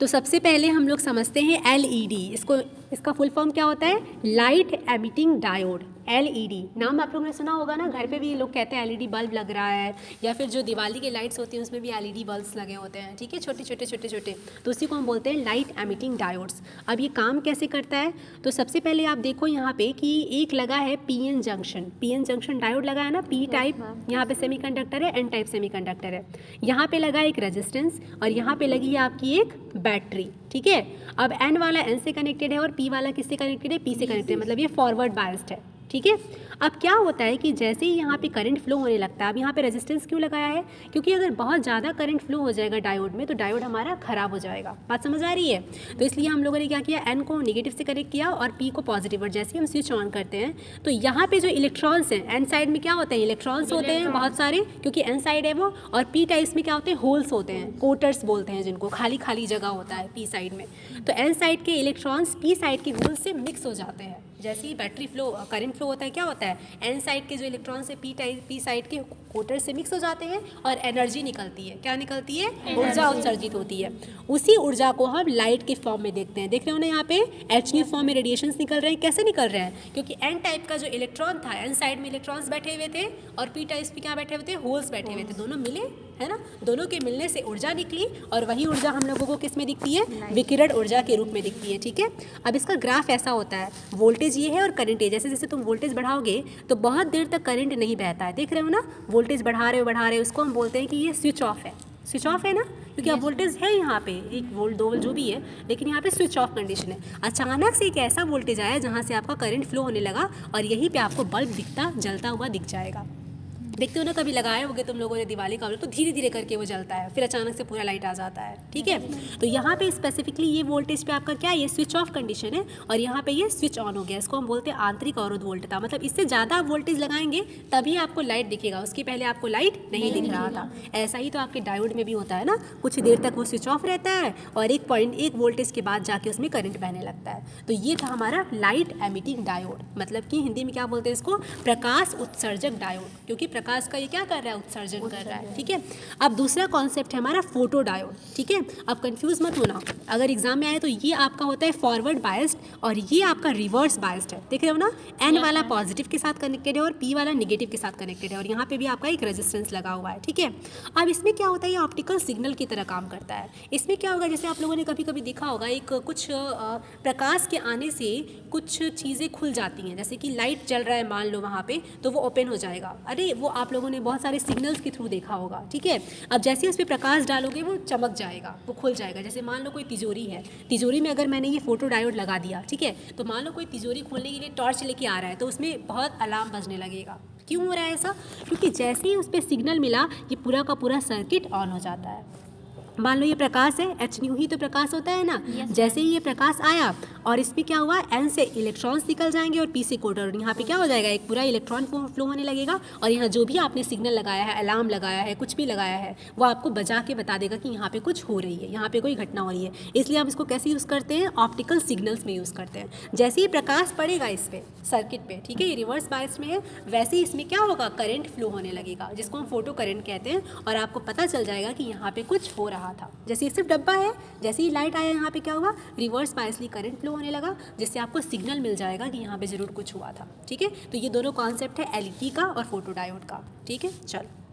तो सबसे पहले हम लोग समझते हैं एलईडी। इसका फुल फॉर्म क्या होता है? Light emitting diode. एलईडी नाम आप लोगों ने सुना होगा ना, घर पे भी लोग कहते हैं एलईडी बल्ब लग रहा है, या फिर जो दिवाली के लाइट्स होती हैं उसमें भी एलईडी बल्ब्स लगे होते हैं, ठीक है, छोटे छोटे, तो उसी को हम बोलते हैं लाइट एमिटिंग डायोड्स। अब ये काम कैसे करता है? तो सबसे पहले आप देखो यहाँ पे कि एक लगा है पीएन जंक्शन डायोड लगा है ना, पी टाइप, यहाँ पे सेमीकंडक्टर है, एन टाइप सेमीकंडक्टर है, यहाँ पे लगा एक रेजिस्टेंस और यहाँ पे लगी है आपकी एक बैटरी, ठीक है। अब एन वाला एन से कनेक्टेड है और पी वाला किससे कनेक्टेड है? पी से कनेक्टेड है, मतलब ये फॉरवर्ड बायस्ड है, ठीक है। अब क्या होता है कि जैसे ही यहाँ पे करंट फ्लो होने लगता है, अब यहाँ पे रेजिस्टेंस क्यों लगाया है? क्योंकि अगर बहुत ज़्यादा करंट फ्लो हो जाएगा डायोड में तो डायोड हमारा खराब हो जाएगा। बात समझ आ रही है? तो इसलिए हम लोगों ने क्या किया, एन को नेगेटिव से कनेक्ट किया और पी को पॉजिटिव, और जैसे हम स्विच ऑन करते हैं तो यहाँ पे जो इलेक्ट्रॉन्स हैं, एन साइड में क्या होते हैं? इलेक्ट्रॉन्स होते हैं बहुत सारे, क्योंकि एन साइड है वो, और पी टाइप्स में क्या होते हैं? होल्स होते हैं, कोटर्स बोलते हैं जिनको, खाली जगह होता है पी साइड में। तो एन साइड के इलेक्ट्रॉन्स पी साइड के होल्स से मिक्स हो जाते हैं। जैसे ही बैटरी फ्लो करंट फ्लो होता है, क्या होता है? एन साइड के जो इलेक्ट्रॉन से पी साइड के कोटर से मिक्स हो जाते हैं और एनर्जी निकलती है। क्या निकलती है? ऊर्जा उत्सर्जित होती है। उसी ऊर्जा को हम लाइट के फॉर्म में देखते हैं। देख रहे हो ना, यहाँ पे एचन्यू फॉर्म में रेडिएशंस निकल रहे हैं। कैसे निकल रहे हैं? क्योंकि एन टाइप का जो इलेक्ट्रॉन था, एन साइड में इलेक्ट्रॉन्स बैठे हुए थे और पी टाइप पे क्या बैठे हुए थे? होल्स बैठे हुए थे। दोनों मिले, है ना, दोनों के मिलने से ऊर्जा निकली और वही ऊर्जा हम लोगों को किस में दिखती है? विकिरण ऊर्जा के रूप में दिखती है, ठीक है। अब इसका ग्राफ ऐसा होता है, वोल्टेज ये है और करंट है। जैसे जैसे तुम वोल्टेज बढ़ाओगे तो बहुत देर तक करंट नहीं बहता है, देख रहे हो ना, वोल्टेज बढ़ा रहे हो, उसको हम बोलते हैं कि ये स्विच ऑफ है। स्विच ऑफ है ना, क्योंकि अब वोल्टेज है यहाँ पे 1 वोल्ट 2 वोल्ट जो भी है, लेकिन यहाँ पे स्विच ऑफ कंडीशन है। अचानक से एक ऐसा वोल्टेज आया जहाँ से आपका करंट फ्लो होने लगा और यहीं पे आपको बल्ब दिखता, जलता हुआ दिख जाएगा। देखते हो ना, कभी लगाए होगे तुम लोगों ने दिवाली का बल्ब, तो धीरे धीरे करके वो जलता है, फिर अचानक से पूरा लाइट आ जाता है, ठीक है। तो यहाँ पे स्पेसिफिकली ये वोल्टेज पे आपका क्या है? ये स्विच ऑफ कंडीशन है और यहाँ पे ये स्विच ऑन हो गया। इसको हम बोलते हैं आंतरिक अवरोध वोल्टता, मतलब इससे ज़्यादा वोल्टेज लगाएंगे तभी आपको लाइट दिखेगा, उसके पहले आपको लाइट नहीं दिख रहा था। ऐसा ही तो आपके डायोड में भी होता है ना, कुछ देर तक वो स्विच ऑफ रहता है और 1.1 वोल्टेज के बाद जाके उसमें करंट बहने लगता है। तो ये था हमारा लाइट एमिटिंग डायोड, मतलब कि हिंदी में क्या बोलते हैं इसको? प्रकाश उत्सर्जक डायोड, क्योंकि प्रकाश का ये क्या कर रहा है? उत्सर्जन कर रहा है, ठीक है। अब दूसरा कॉन्सेप्ट है हमारा फोटो डायोड, ठीक है। अब कंफ्यूज मत होना, अगर एग्जाम में आए तो ये आपका होता है फॉरवर्ड बायस्ड और ये आपका रिवर्स बायस्ड है। देख रहे हो ना, एन वाला पॉजिटिव के साथ कनेक्टेड है और पी वाला नेगेटिव के साथ कनेक्टेड है, और यहाँ पे भी आपका एक रेजिस्टेंस लगा हुआ है, ठीक है। अब इसमें क्या होता है? ये ऑप्टिकल सिग्नल की तरह काम करता है। इसमें क्या होगा, जैसे आप लोगों ने कभी कभी देखा होगा, एक कुछ प्रकाश के आने से कुछ चीज़ें खुल जाती हैं, जैसे कि लाइट जल रहा है मान लो वहाँ पे, तो वो ओपन हो जाएगा। अरे वो आप लोगों ने बहुत सारे सिग्नल्स के थ्रू देखा होगा, ठीक है। अब जैसे उस पर प्रकाश डालोगे वो चमक जाएगा, वो खुल जाएगा। जैसे मान लो कोई तिजोरी है, तिजोरी में अगर मैंने ये फोटो डायोड लगा दिया, ठीक है, तो मान लो कोई तिजोरी खोलने के लिए टॉर्च लेके आ रहा है तो उसमें बहुत अलार्म बजने लगेगा। क्यों हो रहा है ऐसा? क्योंकि जैसे ही उस पर सिग्नल मिला ये पूरा का पूरा सर्किट ऑन हो जाता है। मान लो ये प्रकाश है, एच न्यू ही तो प्रकाश होता है ना। जैसे ही ये प्रकाश आया और इसमें क्या हुआ, एन से इलेक्ट्रॉन्स निकल जाएंगे और पी से कोटर, यहाँ पे क्या हो जाएगा? एक पूरा इलेक्ट्रॉन फ्लो होने लगेगा और यहाँ जो भी आपने सिग्नल लगाया है, अलार्म लगाया है, कुछ भी लगाया है, वो आपको बजा के बता देगा कि यहाँ पे कुछ हो रही है, यहाँ पे कोई घटना हो रही है। इसलिए हम इसको कैसे यूज़ करते हैं? ऑप्टिकल सिग्नल्स में यूज़ करते हैं। जैसे ही प्रकाश पड़ेगा इस पर सर्किट पे, ठीक है, ये रिवर्स बायस में है, वैसे ही इसमें क्या होगा? करंट फ्लो होने लगेगा, जिसको हम फोटो करंट कहते हैं, और आपको पता चल जाएगा कि यहाँ पे कुछ हो रहा था। जैसे ये सिर्फ डब्बा है, जैसे ही लाइट आया यहाँ पे क्या हुआ? रिवर्स बायसली करंट फ्लो होने लगा, जिससे आपको सिग्नल मिल जाएगा कि यहाँ पे जरूर कुछ हुआ था, ठीक है। तो ये दोनों कॉन्सेप्ट है एलईडी का और फोटो डायोड का, ठीक है। चलो।